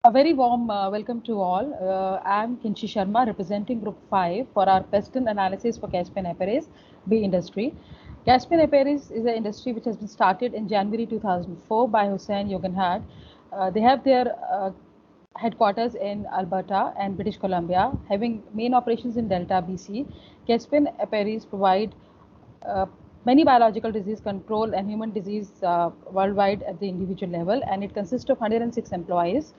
A very warm welcome to all. I'm Kinshi Sharma representing Group 5 for our Western analysis for Caspian Apiaries bee industry. Caspian Apiaries is an industry which has been started in January 2004 by Hussein Yoganhad. They have their headquarters in Alberta and British Columbia, having main operations in Delta, BC. Caspian Apiaries provide uh, many biological disease control and human disease worldwide at the individual level, and it consists of 106 employees.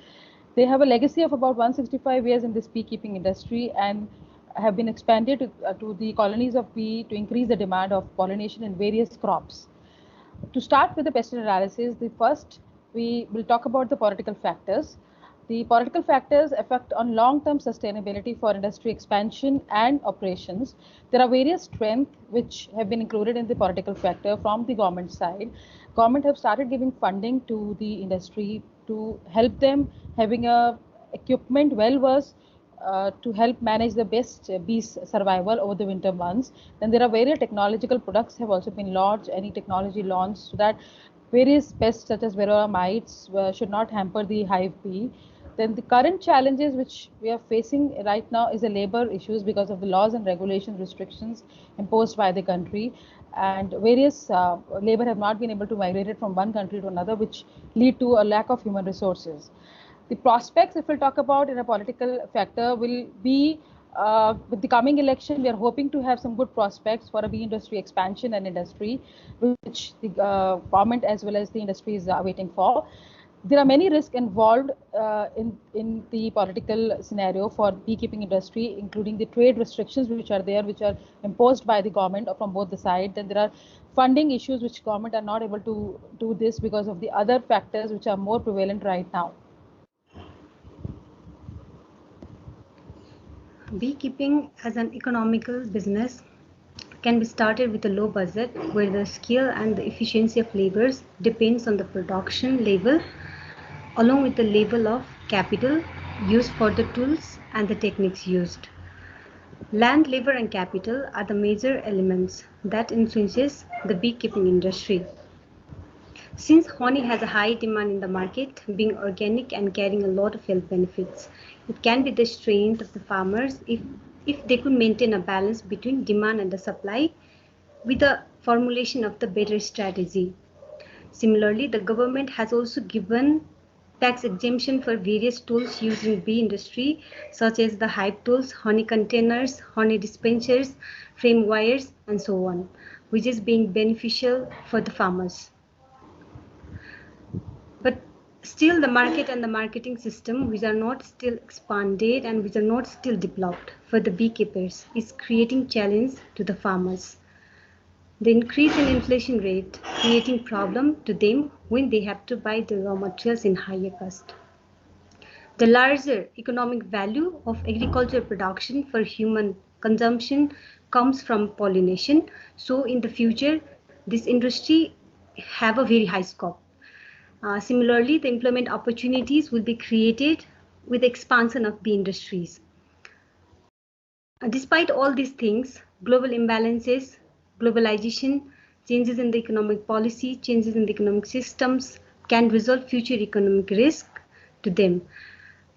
They have a legacy of about 165 years in this beekeeping industry and have been expanded to the colonies of bee to increase the demand of pollination in various crops. To start with the pest analysis, the first we will talk about the political factors. The political factors affect on long-term sustainability for industry expansion and operations. There are various strengths which have been included in the political factor from the government side. Government have started giving funding to the industry to help them having a equipment well versed to help manage the best bees survival over the winter months. Then there are various technological products have also been launched, any technology launched so that various pests such as varroa mites should not hamper the hive bee. Then the current challenges which we are facing right now is the labor issues because of the laws and regulations restrictions imposed by the country, and various labor have not been able to migrate it from one country to another, which lead to a lack of human resources. The prospects, if we'll talk about in a political factor, will be with the coming election, we are hoping to have some good prospects for a bee industry expansion and industry, which the government as well as the industry is waiting for. There are many risks involved in the political scenario for beekeeping industry, including the trade restrictions which are there, which are imposed by the government from both the sides. Then there are funding issues which government are not able to do this because of the other factors which are more prevalent right now. Beekeeping as an economical business can be started with a low budget where the skill and the efficiency of labors depends on the production level along with the level of capital used for the tools and the techniques used. Land, labor and capital are the major elements that influences the beekeeping industry. Since honey has a high demand in the market, being organic and carrying a lot of health benefits, it can be the strength of the farmers if they could maintain a balance between demand and the supply with the formulation of the better strategy. Similarly, the government has also given tax exemption for various tools used in bee industry such as the hive tools, honey containers, honey dispensers, frame wires and so on, which is being beneficial for the farmers. But still the market and the marketing system which are not still expanded and which are not still developed for the beekeepers is creating challenge to the farmers. The increase in inflation rate creating problem to them when they have to buy the raw materials in higher cost. The larger economic value of agricultural production for human consumption comes from pollination. So in the future, this industry have a very high scope. Similarly, the employment opportunities will be created with the expansion of bee industries. Despite all these things, global imbalances, globalization, changes in the economic policy, changes in the economic systems can result future economic risk to them.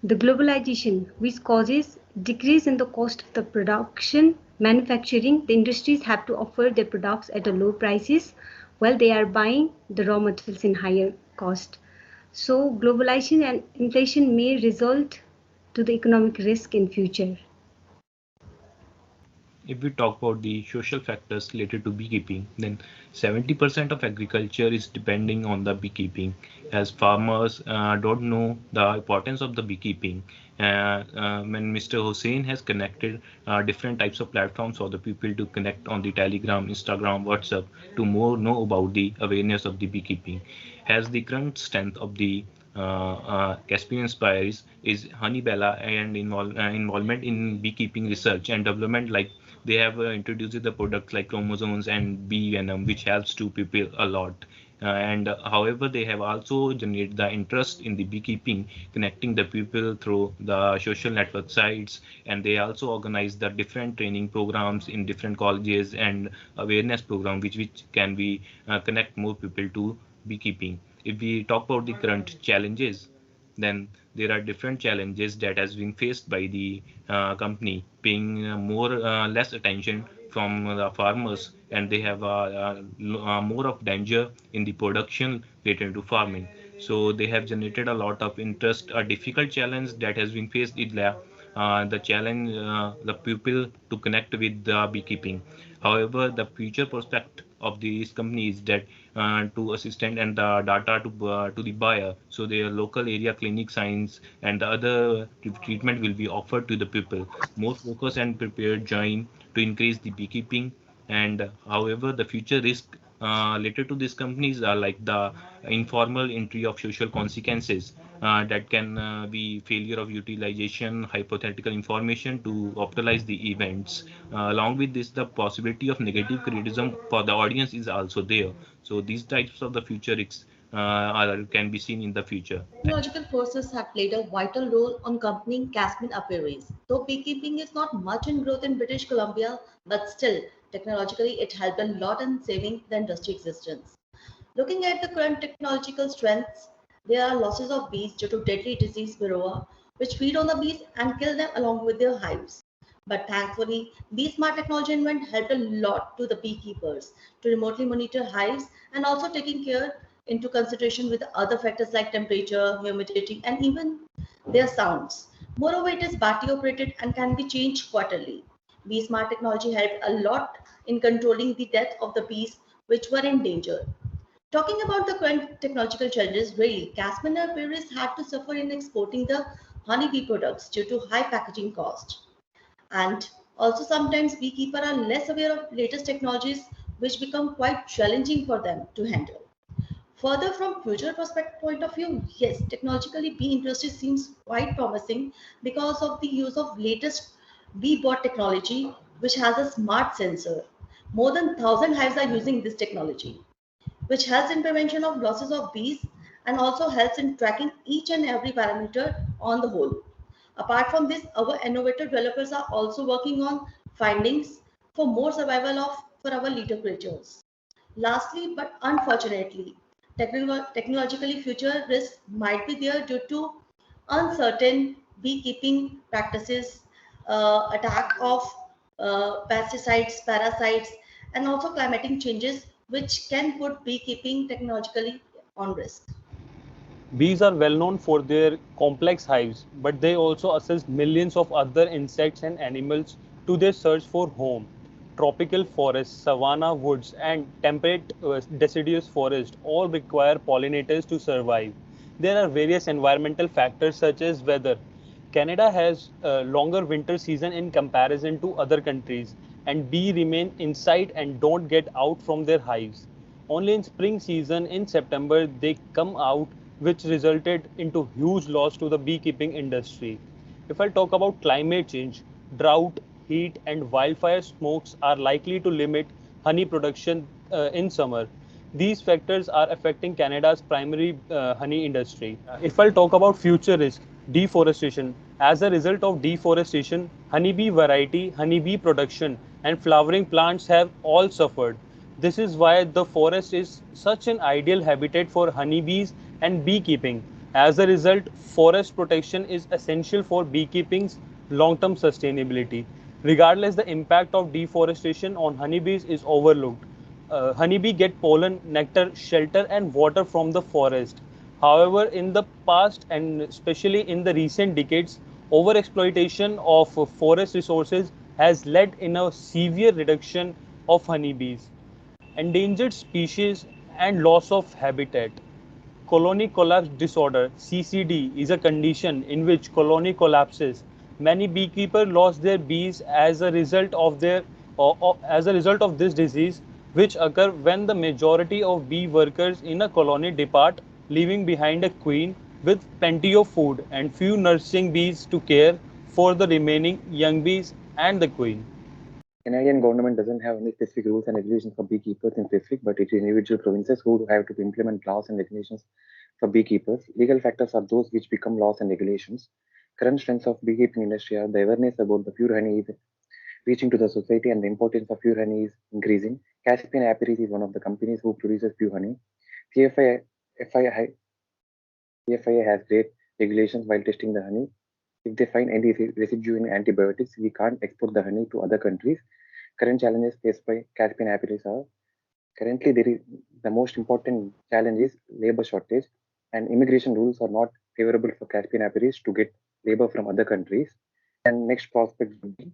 The globalization, which causes decrease in the cost of the production, manufacturing, the industries have to offer their products at a low prices while they are buying the raw materials in higher cost. So globalization and inflation may result to the economic risk in future. If we talk about the social factors related to beekeeping, then 70% of agriculture is depending on the beekeeping, as farmers don't know the importance of the beekeeping. When Mr. Hussein has connected different types of platforms for the people to connect on the Telegram, Instagram, WhatsApp to more know about the awareness of the beekeeping, as the current strength of the Caspian Apiaries is honey bella and involvement in beekeeping research and development. Like they have introduced the products like chromosomes and bee venom, which helps to people a lot. And however, they have also generated the interest in the beekeeping, connecting the people through the social network sites, and they also organize the different training programs in different colleges and awareness program, which can be connect more people to beekeeping. If we talk about the current challenges, then there are different challenges that has been faced by the company, paying more less attention from the farmers, and they have more of danger in the production related to farming. So they have generated a lot of interest. A difficult challenge that has been faced is the challenge the people to connect with the beekeeping. However, the future prospect of these companies that to assistant and the data to the buyer, so their local area clinic signs and the other treatment will be offered to the people. More focus and prepared join to increase the beekeeping. And however, the future risk related to these companies are like the informal entry of social consequences that can be failure of utilization hypothetical information to optimize the events. Along with this, the possibility of negative criticism for the audience is also there. So these types of the future risks can be seen in the future. Technological forces have played a vital role on accompanying Caspian Apiaries. Though beekeeping is not much in growth in British Columbia, but still, technologically, it helped a lot in saving the industry existence. Looking at the current technological strengths, there are losses of bees due to deadly disease varroa, which feed on the bees and kill them along with their hives. But thankfully, bee smart technology invent helped a lot to the beekeepers to remotely monitor hives and also taking care into consideration with other factors like temperature, humidity, and even their sounds. Moreover, it is battery operated and can be changed quarterly. Bee smart technology helped a lot in controlling the death of the bees which were in danger. Talking about the current technological challenges, really, Caspian Apiaries had to suffer in exporting the honeybee products due to high packaging cost. And also sometimes beekeepers are less aware of latest technologies which become quite challenging for them to handle. Further, from future perspective point of view, yes, technologically bee industry seems quite promising because of the use of latest bee bot technology, which has a smart sensor. More than 1,000 hives are using this technology, which helps in prevention of losses of bees and also helps in tracking each and every parameter on the whole. Apart from this, our innovative developers are also working on findings for more survival of for our leader creatures. Lastly, but unfortunately, technologically future risks might be there due to uncertain beekeeping practices, attack of pesticides, parasites, and also climatic changes, which can put beekeeping technologically on risk. Bees are well known for their complex hives, but they also assist millions of other insects and animals to their search for home. Tropical forests, savanna woods, and temperate deciduous forests all require pollinators to survive. There are various environmental factors such as weather. Canada has a longer winter season in comparison to other countries, and bees remain inside and don't get out from their hives. Only in spring season in September they come out, which resulted into huge loss to the beekeeping industry. If I talk about climate change, drought, heat and wildfire smokes are likely to limit honey production in summer. These factors are affecting Canada's primary honey industry. If I'll talk about future risk, deforestation. As a result of deforestation, honeybee variety, honeybee production, and flowering plants have all suffered. This is why the forest is such an ideal habitat for honeybees and beekeeping. As a result, forest protection is essential for beekeeping's long-term sustainability. Regardless, the impact of deforestation on honeybees is overlooked. Honeybee get pollen, nectar, shelter, and water from the forest. However, in the past and especially in the recent decades, overexploitation of forest resources has led in a severe reduction of honeybees, endangered species, and loss of habitat. Colony collapse disorder (CCD) is a condition in which colony collapses. Many beekeepers lost their bees as a result of this disease, which occur when the majority of bee workers in a colony depart, leaving behind a queen with plenty of food and few nursing bees to care for the remaining young bees and the queen. Canadian government doesn't have any specific rules and regulations for beekeepers in specific, but it is individual provinces who have to implement laws and regulations for beekeepers. Legal factors are those which become laws and regulations. Current strengths of beekeeping industry are the awareness about the pure honey is reaching to the society and the importance of pure honey is increasing. Caspian Apiaries is one of the companies who produces pure honey. CFI, FII, CFIA has great regulations while testing the honey. If they find any residue in antibiotics, we can't export the honey to other countries. Current challenges faced by Caspian Apiaries are currently there is the most important challenge is labor shortage, and immigration rules are not favorable for Caspian Apiaries to get labor from other countries. And next prospect would be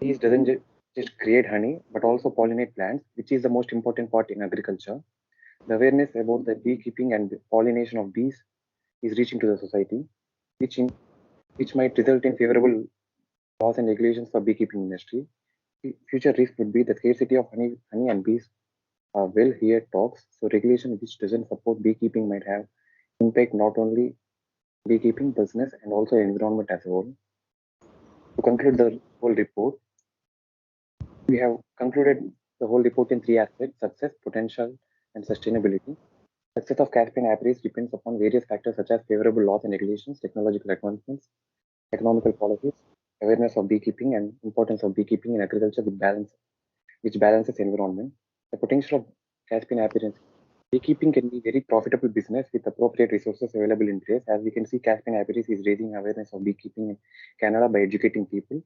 bees doesn't just create honey but also pollinate plants, which is the most important part in agriculture. The awareness about the beekeeping and the pollination of bees is reaching to the society, which which might result in favorable laws and regulations for beekeeping industry. Future risk would be the scarcity of honey and bees are well here talks. So regulation which doesn't support beekeeping might have impact not only beekeeping business and also environment as a whole. To conclude the whole report, we have concluded the whole report in three aspects: success, potential, and sustainability. Success of Caspian Apiaries depends upon various factors such as favorable laws and regulations, technological advancements, economical policies, awareness of beekeeping, and importance of beekeeping in agriculture which balances environment. The potential of Caspian Apiaries. Beekeeping can be very profitable business with appropriate resources available in place. As we can see, Caspian Apiaries is raising awareness of beekeeping in Canada by educating people.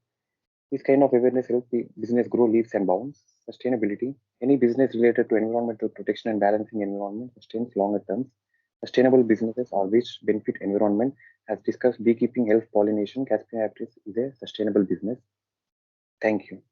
This kind of awareness helps the business grow leaps and bounds. Sustainability. Any business related to environmental protection and balancing environment sustains longer terms. Sustainable businesses are which benefit environment. As discussed, beekeeping, health, pollination, Caspian Apiaries is a sustainable business. Thank you.